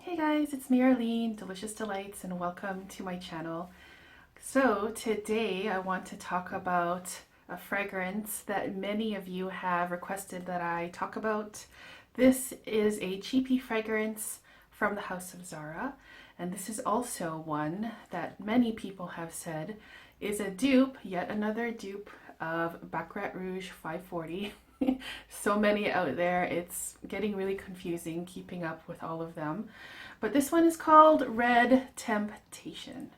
Hey guys, it's me Arlene, Delicious Delights, and welcome to my channel. So today I want to talk about a fragrance that many of you have requested that I talk about. This is a cheapy fragrance from the house of ZARA, and this is also one that many people have said is a dupe, yet another dupe of Baccarat Rouge 540. So many out there, it's getting really confusing keeping up with all of them. But this one is called Red Temptation.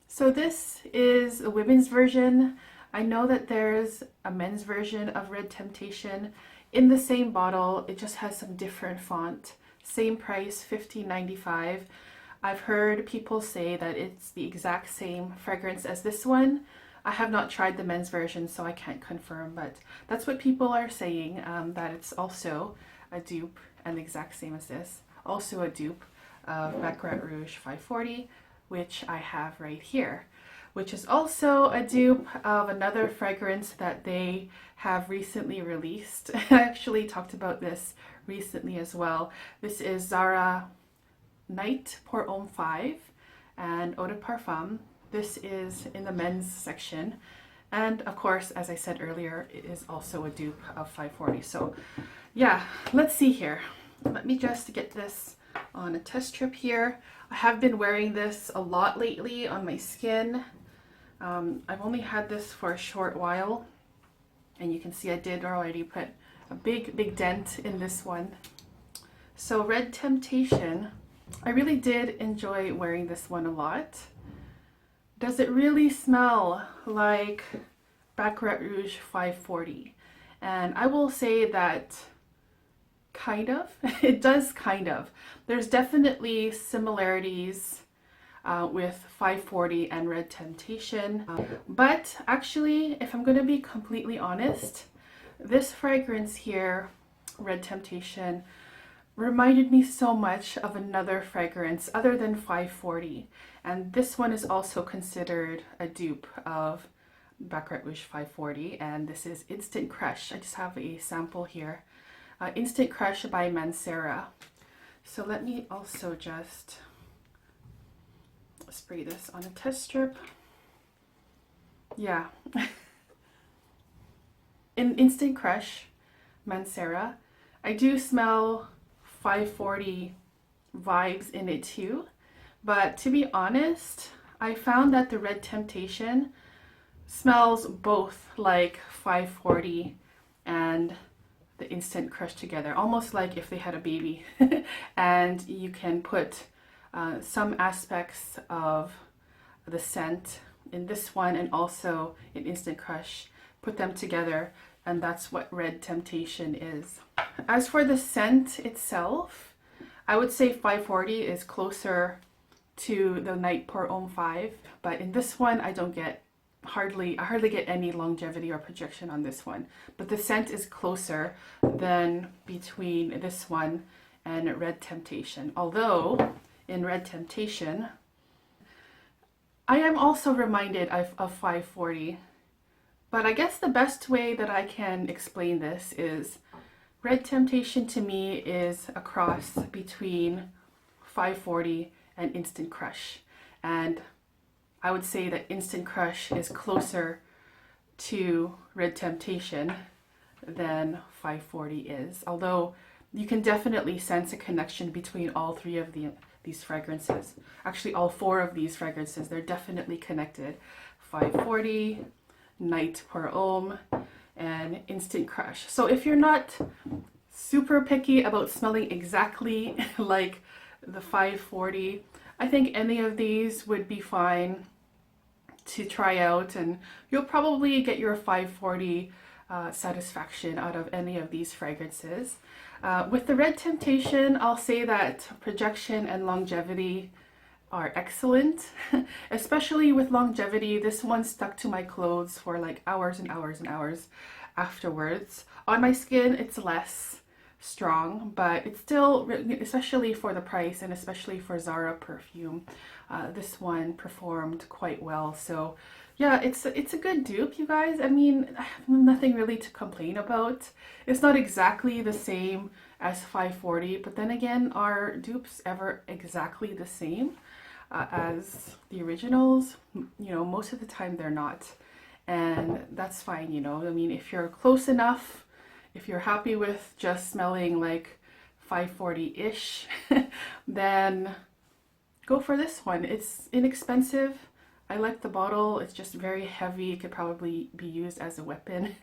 So this is a women's version. I know that there's a men's version of Red Temptation in the same bottle. It just has some different font. Same price, $15.95. I've heard people say that it's the exact same fragrance as this one. I have not tried the men's version, so I can't confirm, but that's what people are saying, that it's also a dupe and the exact same as this. Also a dupe of Baccarat Rouge 540, which I have right here, which is also a dupe of another fragrance that they have recently released. I actually talked about this recently as well. This is ZARA Night Pour Homme 5 and Eau de Parfum. This is in the men's section, and of course, as I said earlier, it is also a dupe of 540. So yeah, let's see here. Let me just get this on a test strip here. I have been wearing this a lot lately on my skin. I've only had this for a short while, and you can see I did already put a big dent in this one. So Red Temptation, I really did enjoy wearing this one a lot. Does it really smell like Baccarat Rouge 540? And I will say that kind of. It does kind of. There's definitely similarities with 540 and Red Temptation. But actually, if I'm going to be completely honest, this fragrance here, Red Temptation, reminded me so much of another fragrance other than 540, and this one is also considered a dupe of Baccarat Rouge 540, and this is Instant Crush. I just have a sample here. Instant Crush by Mancera. So let me also just spray this on a test strip. Yeah. In Instant Crush Mancera, I do smell 540 vibes in it too, but to be honest, I found that the Red Temptation smells both like 540 and the Instant Crush together, almost like if they had a baby. And you can put some aspects of the scent in this one and also in Instant Crush, put them together, and that's what Red Temptation is. As for the scent itself, I would say 540 is closer to the Night Pour Homme 5, but in this one I hardly get any longevity or projection on this one. But the scent is closer than between this one and Red Temptation. Although in Red Temptation, I am also reminded of 540. But I guess the best way that I can explain this is Red Temptation to me is a cross between 540 and Instant Crush. And I would say that Instant Crush is closer to Red Temptation than 540 is. Although you can definitely sense a connection between all three of these fragrances. Actually, all four of these fragrances, they're definitely connected. 540, Night Pour Homme, and Instant Crush. So if you're not super picky about smelling exactly like the 540, I think any of these would be fine to try out, and you'll probably get your 540 satisfaction out of any of these fragrances. With the Red Temptation, I'll say that projection and longevity are excellent. Especially with longevity, this one stuck to my clothes for like hours and hours and hours afterwards. On my skin, it's less strong, but it's still, especially for the price and especially for ZARA perfume, this one performed quite well. So yeah, it's a good dupe, you guys. I mean, I have nothing really to complain about. It's not exactly the same as 540, but then again, are dupes ever exactly the same as the originals? You know, most of the time they're not, and that's fine, you know. I mean, if you're close enough, if you're happy with just smelling like 540-ish, then go for this one. It's inexpensive. I like the bottle. It's just very heavy. It could probably be used as a weapon.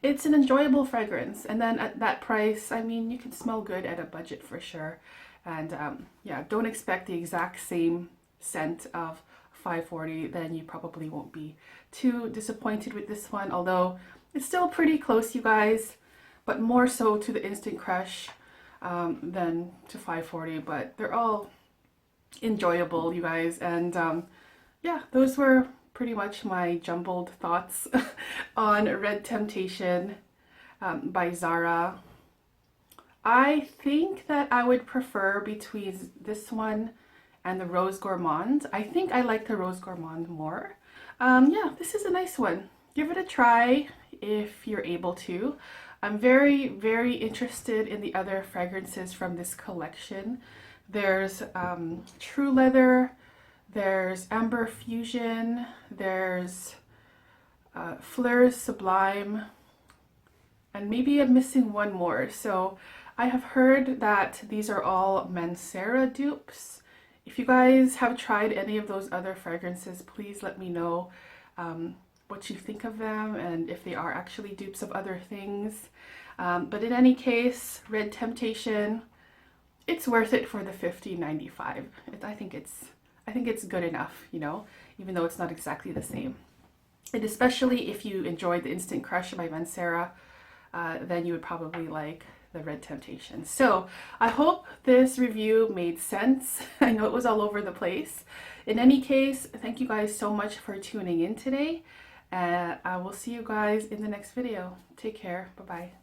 It's an enjoyable fragrance. And then at that price, I mean, you can smell good at a budget for sure. And yeah, don't expect the exact same scent of 540. Then you probably won't be too disappointed with this one. Although it's still pretty close, you guys. But more so to the Instant Crush than to 540. But they're all enjoyable, you guys. And yeah, those were pretty much my jumbled thoughts on Red Temptation by Zara. I think that I would prefer between this one and the Rose Gourmand. I think I like the Rose Gourmand more. Yeah, this is a nice one. Give it a try if you're able to. I'm very, very interested in the other fragrances from this collection. There's True Leather, there's Amber Fusion, there's Fleurs Sublime, and maybe I'm missing one more. So I have heard that these are all Mancera dupes. If you guys have tried any of those other fragrances, please let me know what you think of them and if they are actually dupes of other things. But in any case, Red Temptation, it's worth it for the $50.95. I think it's good enough, you know, even though it's not exactly the same. And especially if you enjoyed the Instant Crush by Mancera, then you would probably like the Red Temptation. So I hope this review made sense. I know it was all over the place. In any case, thank you guys so much for tuning in today. I will see you guys in the next video. Take care. Bye-bye.